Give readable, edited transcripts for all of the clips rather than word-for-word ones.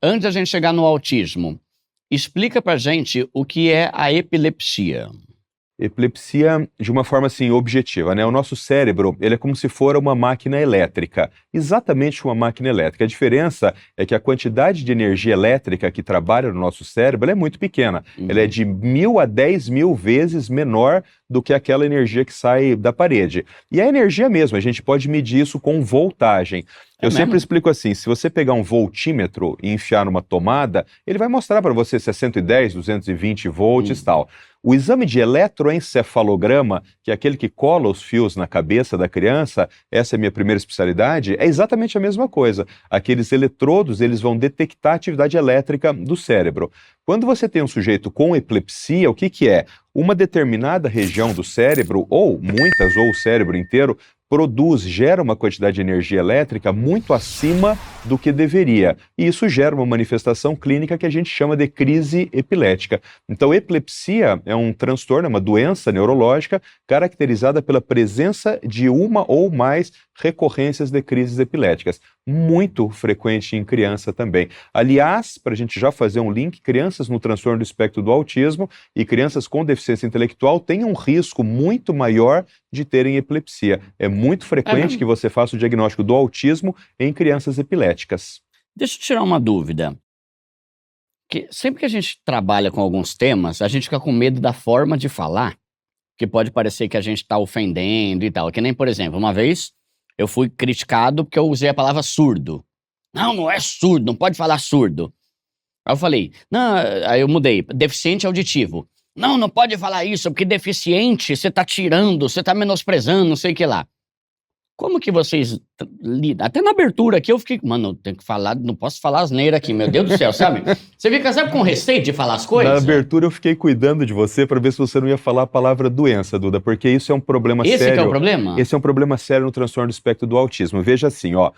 antes da gente chegar no autismo, explica pra gente o que é a epilepsia. Epilepsia de uma forma assim objetiva, né? O nosso cérebro, ele é como se for uma máquina elétrica, exatamente uma máquina elétrica. A diferença é que a quantidade de energia elétrica que trabalha no nosso cérebro ela é muito pequena. Ela é de 1000 a 10.000 vezes menor do que aquela energia que sai da parede. E a energia mesmo, a gente pode medir isso com voltagem. Eu sempre explico assim, se você pegar um voltímetro e enfiar numa tomada, ele vai mostrar para você se é 110, 220 volts e tal. O exame de eletroencefalograma, que é aquele que cola os fios na cabeça da criança, essa é a minha primeira especialidade, é exatamente a mesma coisa. Aqueles eletrodos, eles vão detectar a atividade elétrica do cérebro. Quando você tem um sujeito com epilepsia, o que que é? Uma determinada região do cérebro, ou muitas, ou o cérebro inteiro, gera uma quantidade de energia elétrica muito acima do que deveria. E isso gera uma manifestação clínica que a gente chama de crise epilética. Então, epilepsia é um transtorno, é uma doença neurológica caracterizada pela presença de uma ou mais recorrências de crises epiléticas. Muito frequente em criança também. Aliás, para a gente já fazer um link, crianças no transtorno do espectro do autismo e crianças com deficiência intelectual têm um risco muito maior de terem epilepsia. É muito frequente que você faça o diagnóstico do autismo em crianças epiléticas. Deixa eu tirar uma dúvida. Que sempre que a gente trabalha com alguns temas, a gente fica com medo da forma de falar, que pode parecer que a gente está ofendendo e tal. Que nem, por exemplo, uma vez eu fui criticado porque eu usei a palavra surdo. Não, não é surdo, não pode falar surdo. Aí eu falei, não, aí eu mudei, deficiente auditivo. Não, não pode falar isso, porque deficiente você tá tirando, você tá menosprezando, não sei o que lá. Como que vocês lidam? Até na abertura aqui eu fiquei, mano, eu tenho que falar, não posso falar asneira aqui, meu Deus do céu, sabe? Você fica, sabe, com receio de falar as coisas? Na abertura eu fiquei cuidando de você para ver se você não ia falar a palavra doença, Duda, porque isso é um problema sério. Esse que é o problema? Esse é um problema sério no transtorno do espectro do autismo. Veja assim, ó,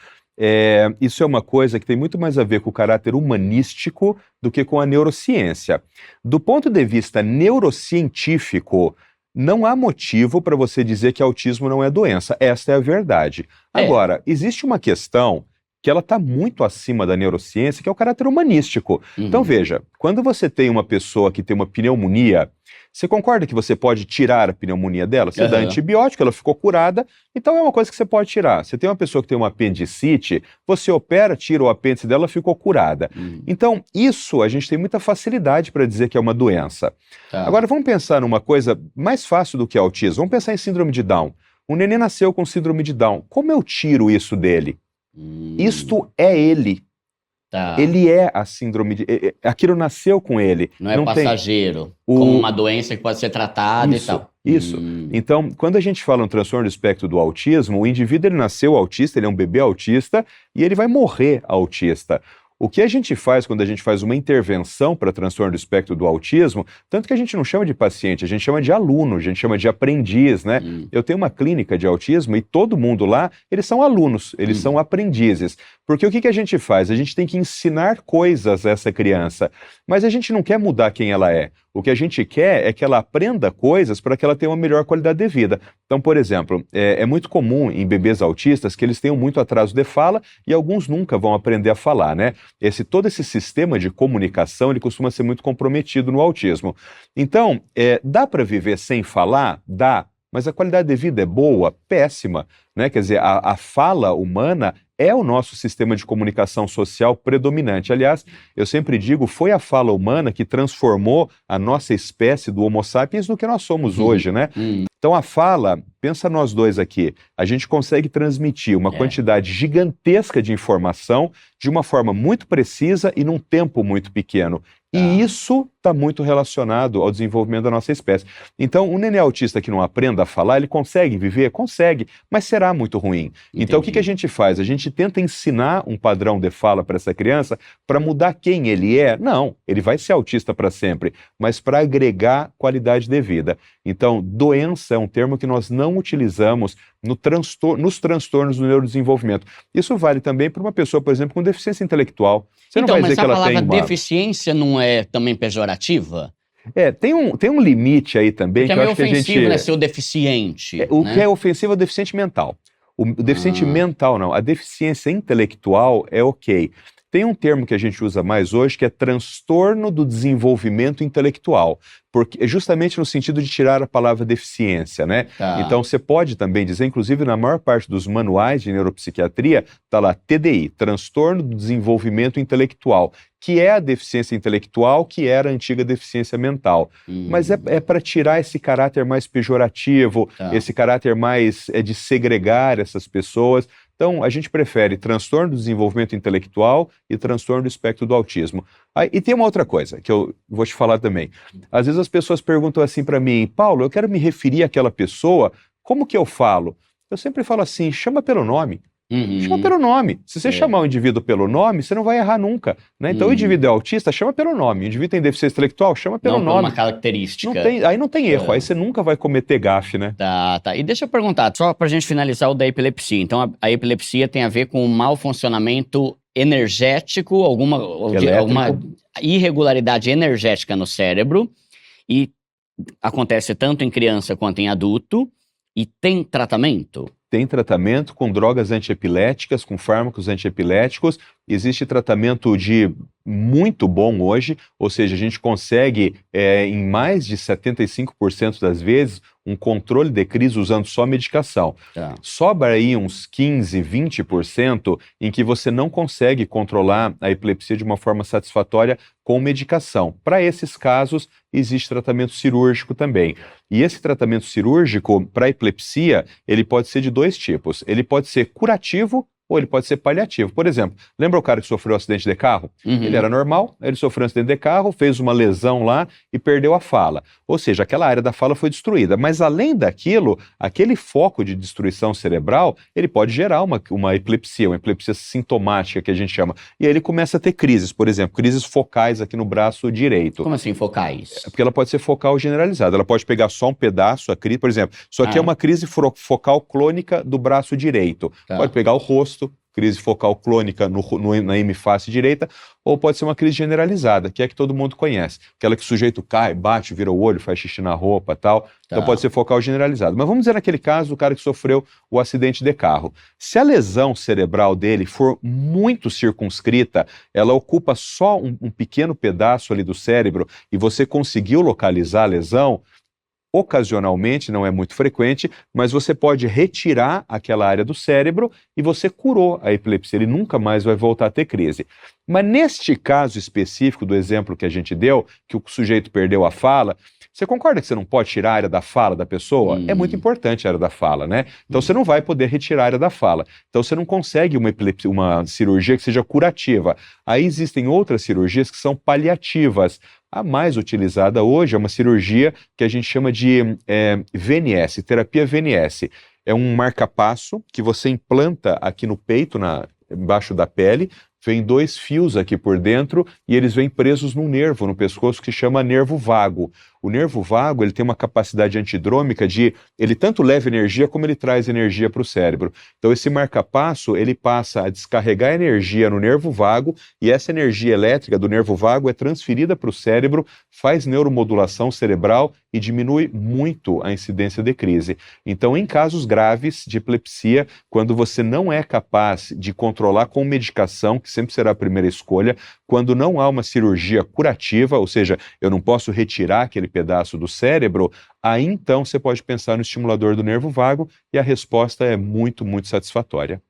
isso é uma coisa que tem muito mais a ver com o caráter humanístico do que com a neurociência. Do ponto de vista neurocientífico, não há motivo para você dizer que autismo não é doença. Esta é a verdade. Agora, existe uma questão que ela está muito acima da neurociência, que é o caráter humanístico. Então, veja, quando você tem uma pessoa que tem uma pneumonia, você concorda que você pode tirar a pneumonia dela? Você dá antibiótico, ela ficou curada, então é uma coisa que você pode tirar. Você tem uma pessoa que tem uma apendicite, você opera, tira o apêndice dela, ficou curada. Então, isso a gente tem muita facilidade para dizer que é uma doença. Agora, vamos pensar numa coisa mais fácil do que autismo. Vamos pensar em síndrome de Down. Um neném nasceu com síndrome de Down. Como eu tiro isso dele? Isto é ele. Ele é a síndrome de... Aquilo nasceu com ele. Não é passageiro, como uma doença que pode ser tratada e tal. Isso. Então, quando a gente fala no transtorno do espectro do autismo, o indivíduo ele nasceu autista, ele é um bebê autista e ele vai morrer autista. O que a gente faz quando a gente faz uma intervenção para transtorno do espectro do autismo, tanto que a gente não chama de paciente, a gente chama de aluno, a gente chama de aprendiz, né? Eu tenho uma clínica de autismo e todo mundo lá, eles são alunos, eles são aprendizes. Porque o que a gente faz? A gente tem que ensinar coisas a essa criança, mas a gente não quer mudar quem ela é. O que a gente quer é que ela aprenda coisas para que ela tenha uma melhor qualidade de vida. Então, por exemplo, é muito comum em bebês autistas que eles tenham muito atraso de fala e alguns nunca vão aprender a falar, né? Todo esse sistema de comunicação, ele costuma ser muito comprometido no autismo. Então, dá para viver sem falar? Dá. Mas a qualidade de vida é boa? Péssima, né? Quer dizer, a fala humana é o nosso sistema de comunicação social predominante. Aliás, eu sempre digo, foi a fala humana que transformou a nossa espécie do Homo sapiens no que nós somos hoje, né? Então a fala, pensa nós dois aqui, a gente consegue transmitir uma quantidade gigantesca de informação de uma forma muito precisa e num tempo muito pequeno. E isso está muito relacionado ao desenvolvimento da nossa espécie. Então, um neném autista que não aprenda a falar, ele consegue viver? Consegue, mas será muito ruim. Então, o que a gente faz? A gente tenta ensinar um padrão de fala para essa criança para mudar quem ele é? Não, ele vai ser autista para sempre, mas para agregar qualidade de vida. Então, doença é um termo que nós não utilizamos nos transtornos do neurodesenvolvimento. Isso vale também para uma pessoa, por exemplo, com deficiência intelectual. Você não vai dizer que ela tem mas a palavra deficiência não é também pejorativa? Tem um limite aí também. Porque que é eu meio acho que a gente... ofensivo, né, ser o deficiente. O que é ofensivo é o deficiente mental. O deficiente mental não. A deficiência intelectual é ok. Tem um termo que a gente usa mais hoje que é transtorno do desenvolvimento intelectual, porque é justamente no sentido de tirar a palavra deficiência, né? Tá. Então você pode também dizer, inclusive na maior parte dos manuais de neuropsiquiatria, está lá TDI, transtorno do desenvolvimento intelectual, que é a deficiência intelectual que era a antiga deficiência mental. Mas é para tirar esse caráter mais pejorativo, Tá. esse caráter mais de segregar essas pessoas. Então, a gente prefere transtorno do desenvolvimento intelectual e transtorno do espectro do autismo. E tem uma outra coisa que eu vou te falar também. Às vezes as pessoas perguntam assim para mim, Paulo, eu quero me referir àquela pessoa, como que eu falo? Eu sempre falo assim, chama pelo nome. Chama pelo nome. Se você chamar o indivíduo pelo nome, você não vai errar nunca, né? Então, o indivíduo é autista, chama pelo nome. O indivíduo tem deficiência intelectual, chama pelo Não por nome. uma característica. Aí não tem erro, aí você nunca vai cometer gafe, né? Tá. E deixa eu perguntar, só pra gente finalizar o da epilepsia. Então, a epilepsia tem a ver com um mau funcionamento energético, alguma irregularidade energética no cérebro, e acontece tanto em criança quanto em adulto, e tem tratamento? Tem tratamento com drogas antiepiléticas, com fármacos antiepiléticos. Existe tratamento muito bom hoje, ou seja, a gente consegue, em mais de 75% das vezes, um controle de crise usando só medicação. Tá. Sobra aí uns 15, 20% em que você não consegue controlar a epilepsia de uma forma satisfatória com medicação. Para esses casos, existe tratamento cirúrgico também. E esse tratamento cirúrgico para epilepsia, ele pode ser de dois tipos. Ele pode ser curativo ou ele pode ser paliativo. Por exemplo, lembra o cara que sofreu um acidente de carro? Ele era normal, ele sofreu um acidente de carro, fez uma lesão lá e perdeu a fala. Ou seja, aquela área da fala foi destruída. Mas além daquilo, aquele foco de destruição cerebral, ele pode gerar uma epilepsia sintomática que a gente chama. E aí ele começa a ter crises, por exemplo, crises focais aqui no braço direito. Como assim, focais? Porque ela pode ser focal generalizada. Ela pode pegar só um pedaço, a crise, por exemplo, isso aqui é uma crise focal clônica do braço direito. Tá. Pode pegar o rosto, crise focal clônica na hemiface direita, ou pode ser uma crise generalizada, que é que todo mundo conhece. Aquela que o sujeito cai, bate, vira o olho, faz xixi na roupa e tal. Então pode ser focal generalizado. Mas vamos dizer naquele caso do cara que sofreu o acidente de carro. Se a lesão cerebral dele for muito circunscrita, ela ocupa só um pequeno pedaço ali do cérebro e você conseguiu localizar a lesão, ocasionalmente, não é muito frequente, mas você pode retirar aquela área do cérebro e você curou a epilepsia, ele nunca mais vai voltar a ter crise. Mas neste caso específico do exemplo que a gente deu, que o sujeito perdeu a fala, você concorda que você não pode tirar a área da fala da pessoa? É muito importante a área da fala, né? Então você não vai poder retirar a área da fala. Então você não consegue uma cirurgia que seja curativa. Aí existem outras cirurgias que são paliativas. A mais utilizada hoje é uma cirurgia que a gente chama de VNS, terapia VNS. É um marca-passo que você implanta aqui no peito, embaixo da pele, vem 2 fios aqui por dentro e eles vêm presos num nervo no pescoço que chama nervo vago. O nervo vago, ele tem uma capacidade antidrômica ele tanto leva energia como ele traz energia para o cérebro. Então esse marca-passo, ele passa a descarregar energia no nervo vago e essa energia elétrica do nervo vago é transferida para o cérebro, faz neuromodulação cerebral e diminui muito a incidência de crise. Então em casos graves de epilepsia, quando você não é capaz de controlar com medicação, que sempre será a primeira escolha, quando não há uma cirurgia curativa, ou seja, eu não posso retirar aquele pedaço do cérebro, aí então você pode pensar no estimulador do nervo vago e a resposta é muito, muito satisfatória.